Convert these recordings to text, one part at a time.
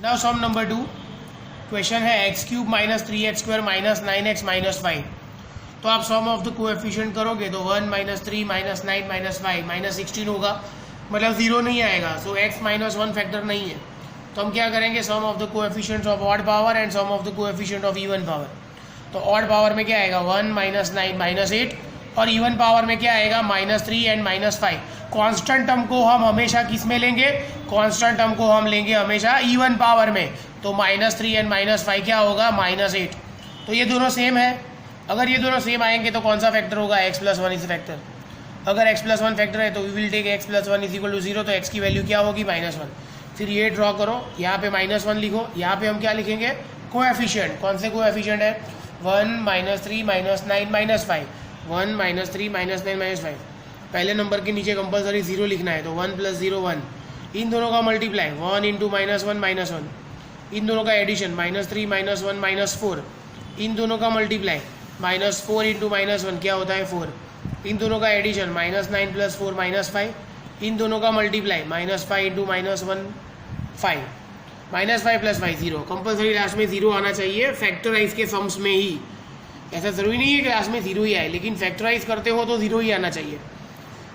Now some number 2 question है x cube minus 3x² minus 9x minus 5। तो आप सम of the coefficient करोगे तो 1 माइनस 3 माइनस 9 माइनस 5 माइनस 16 होगा, मतलब 0 नहीं आएगा। सो x माइनस 1 फैक्टर नहीं है, तो हम क्या करेंगे sum of the coefficients of odd power and sum of the coefficient of even power. तो ऑड पावर में क्या आएगा 1 माइनस 9 माइनस 8 और इवन पावर में क्या आएगा minus 3 and minus 5। Constant term को हम हमेशा किस में लेंगे, कांस्टेंट टर्म को हम लेंगे हमेशा इवन पावर में। तो माइनस 3 एंड माइनस 5 क्या होगा माइनस 8। तो ये दोनों सेम है, अगर ये दोनों सेम आएंगे तो कौन सा फैक्टर होगा x प्लस 1 इज फैक्टर। अगर x प्लस 1 फैक्टर है तो we will take x plus 1 is equal to 0, तो x की वैल्यू क्या होगी माइनस 1। फिर ये ड्रॉ करो, यहाँ पे माइनस 1 लिखो, यहाँ पे हम क्या लिखेंगे कोएफिशिएंट। कौन से कोएफिशिएंट है 1 minus 3 minus 9 minus 5, 1 minus 3 minus 9 minus 5। पहले नंबर के नीचे कंपलसरी 0 लिखना है, तो 1 प्लस 0 1, इन दोनों का मल्टीप्लाई 1 इंटू माइनस 1 माइनस 1, इन दोनों का एडिशन माइनस 3 माइनस 1 माइनस 4, इन दोनों का मल्टीप्लाई माइनस 4 इंटू माइनस 1 क्या होता है 4, इन दोनों का एडिशन माइनस 9 प्लस 4 माइनस 5, इन दोनों का multiply minus 5 into minus 1 5, minus 5 plus 5 0। Compulsory last में 0 आना चाहिए फैक्टराइज के सम्स में ही। ऐसा ज़रूरी नहीं है कि लास्ट में 0 ही आए, लेकिन फैक्टराइज करते हो तो 0 ही आना चाहिए।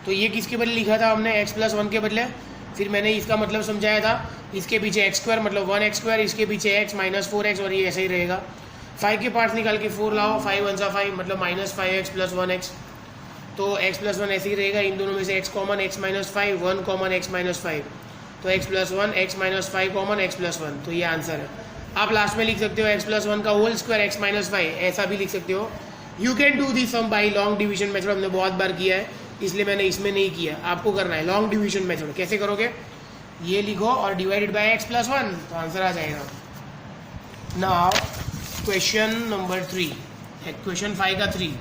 तो ये किसके बदले लिखा था हमने x प्लस 1 के बदले। फिर मैंने इसका मतलब समझाया था, इसके पीछे x² मतलब 1x², इसके पीछे x माइनस 4x और ये ऐसे ही रहेगा। 5 के पार्ट्स निकाल के 4 लाओ, 5 1 सा 5 मतलब माइनस 5x प्लस 1x। तो x प्लस 1 ऐसे ही रहेगा, इन दोनों में से x common x minus 5, 1 common x minus 5, तो x plus 1 x minus 5 common x plus 1, तो ये आंसर है। आप लास्ट में लिख सकते हो x प्लस 1 का होल स्क्वायर x माइनस 5, ऐसा भी लिख सकते हो। You can do this sum by long division method, हमने बहुत बार किया है इसलिए मैंने इसमें नहीं किया। आपको करना है लॉन्ग डिवीजन मेथड। कैसे करोगे, ये लिखो और डिवाइडेड बाय x प्लस 1, तो आंसर आ जाएगा। नाउ क्वेश्चन नंबर 3, क्वेश्चन 5 का 3,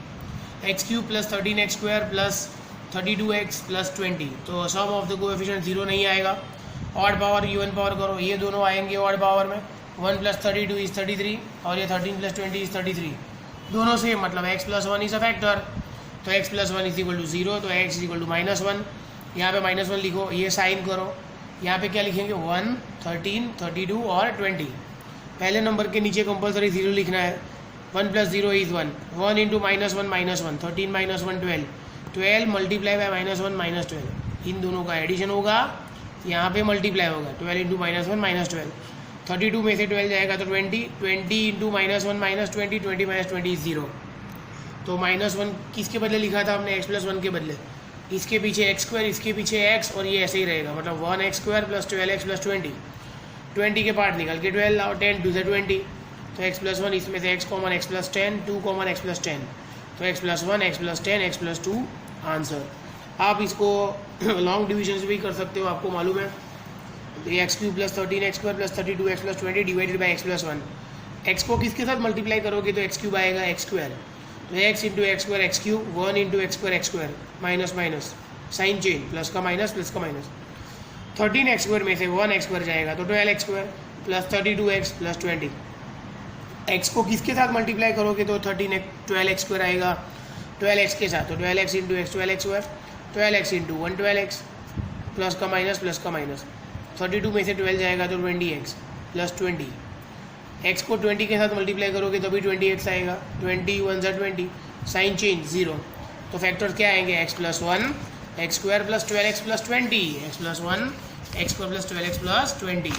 x cube plus 13x² plus 32x plus 20। तो सम ऑफ द कोएफिशिएंट 0 नहीं आएगा। ऑड पावर इवन पावर करो, ये दोनों आएंगे ऑड पावर में, 1 प्लस 32 इज 33 और ये 13 प्लस 20 इज 33, दोनों सेम, मतलब x plus 1 is a factor. तो x plus 1 is equal to 0, तो x is equal to minus 1। यहाँ पे माइनस 1 लिखो, ये साइन करो, यहाँ पे क्या लिखेंगे 1 13 32 और 20। पहले नंबर के नीचे कंपलसरी 0 लिखना है, 1 plus 0 is 1, 1 into minus 1 minus 1, 13 minus 1 12, 12 multiply by minus 1 minus 12, इन दोनों का एडिशन होगा, यहाँ पे मल्टीप्लाई होगा 12 इंटू माइनस 1 माइनस 12, 32 में से 12 जाएगा तो 20, 20 into minus 1 minus 20, 20 minus 20 is 0। तो माइनस 1 किसके बदले लिखा था हमने x प्लस 1 के बदले, इसके पीछे x², इसके पीछे x और ये ऐसे ही रहेगा, मतलब 1x² प्लस 12x प्लस 20, 20 के पार्ट निकल के 12 लाओ, 10 2 से 20, तो x प्लस 1 इसमें से x common x plus 10, 2 common x plus 10, तो x plus 1 x plus 10 x plus 2 answer. आप इसको लॉन्ग डिवीजन से भी कर सकते हो, आपको मालूम है। X cube plus 13x² plus 32x plus 20 divided by x plus 1। x को किसके साथ मल्टीप्लाई करोगे तो एक्स क्यूब आएगा x², तो x into x² x cube, 1 into x² minus minus sign change, plus का माइनस 13x² में से 1x² जाएगा तो 12x² plus 32x plus 20। x को किसके साथ मल्टीप्लाई करोगे तो 12x² आएगा 12x के साथ, तो 12x into x 12x², 12x into 1 12x plus का माइनस 32 में से 12 जाएगा तो 20x प्लस 20। x को 20 के साथ मल्टीप्लाई करोगे तो भी 20x आएगा, 20 1 ज़ा 20, साइन चेंज 0, तो फैक्टर्स क्या आएंगे x plus 1 x² plus 12x plus 20, x plus 1 x² plus 12x plus 20।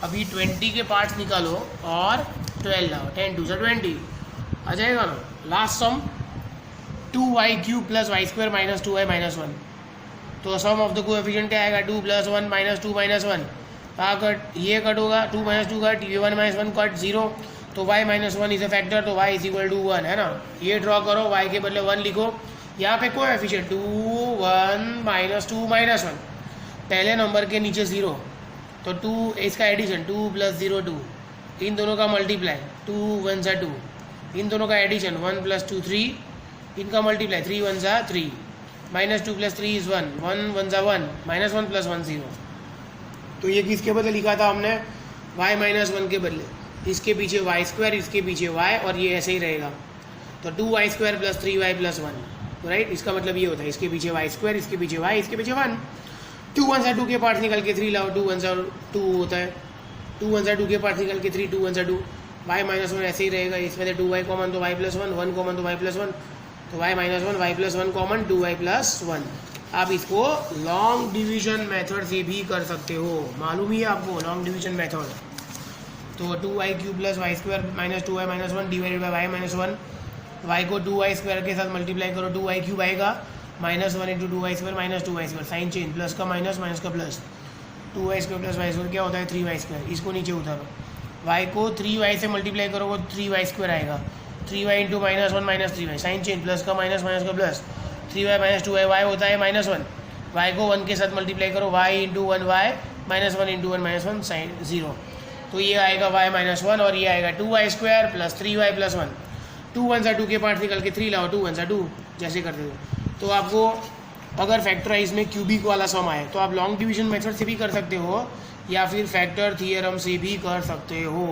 अभी 20 के पार्ट्स निकालो और 12 लाओ, 10 2 ज़ा 20 आ जाएगा ना। लास्ट सम 2y cube plus y² minus 2y minus 1। तो सम ऑफ द कोएफिशिएंट क्या आएगा 2 प्लस 1 माइनस 2 माइनस 1, कट ये कट होगा, 2 माइनस 2 कट, ये 1 माइनस 1 कट 0, तो y minus 1 is a factor, तो y इज इक्वल टू 1 है ना। ये ड्रॉ करो, y के बदले 1 लिखो, यहाँ पे कोएफिशिएंट 2 1 माइनस 2 माइनस 1, पहले नंबर के नीचे 0, तो 2 इसका एडिशन 2 प्लस 0 2, इन दोनों का मल्टीप्लाई 2 1 ज़ा 2, इन दोनों का एडिशन 1 प्लस 2 3, इनका मल्टीप्लाई 3 1 ज़ा 3, माइनस 2 प्लस 3 इज 1, 1 1 ज़ा 1, माइनस 1 प्लस 1 0। तो ये किसके बदले लिखा था हमने y माइनस 1 के बदले, इसके पीछे y², इसके पीछे y और ये ऐसे ही रहेगा, तो 2y² प्लस 3y प्लस 1, तो राइट, इसका मतलब ये होता है इसके पीछे y², इसके पीछे y, इसके पीछे 1, 2 1 ज़ा 2 के पार्ट्स निकल के 3 लाओ, 2 1 ज़ा 2 होता है, 2 वन सा 2 के पार्ट निकल के 3, 2 वन सा 2, y माइनस 1 ऐसे ही रहेगा, इसमें से 2y कॉमन तो y प्लस 1, 1 कॉमन तो y प्लस 1, तो y minus 1, y plus 1 common 2y plus 1। आप इसको लॉन्ग डिवीजन मेथड से भी कर सकते हो, मालूम ही है आपको लॉन्ग डिवीजन मेथड। तो 2y cube plus y square minus 2y minus 1 divided by y minus 1, y को 2y स्क्वायर के साथ मल्टीप्लाई करो, 2y क्यूब आएगा minus 1 into 2y square minus 2y square, sign change, plus का minus minus का plus, 2y square plus y square क्या होता है 3y स्क्वायर, इसको नीचे उतारो, y को 3y से मल्टीप्लाई करोगे 3y स्क्वायर आएगा, 3y into minus 1 minus 3y, sign change, plus का माइनस माइनस का plus, 3y minus 2y, y होता है माइनस 1, y को 1 के साथ मल्टीप्लाई करो, y into 1y minus 1 into 1 minus 1 sign 0, तो ये आएगा y माइनस 1 और ये आएगा 2y square plus 3y plus 1, 2 one सा 2 के पार्ट निकल के 3 लाओ, 2 वन सा 2 जैसे करते थे। तो आपको अगर फैक्टराइज में क्यूबिक वाला सम आए तो आप लॉन्ग डिवीजन मेथड से भी कर सकते हो या फिर फैक्टर थियरम से भी कर सकते हो।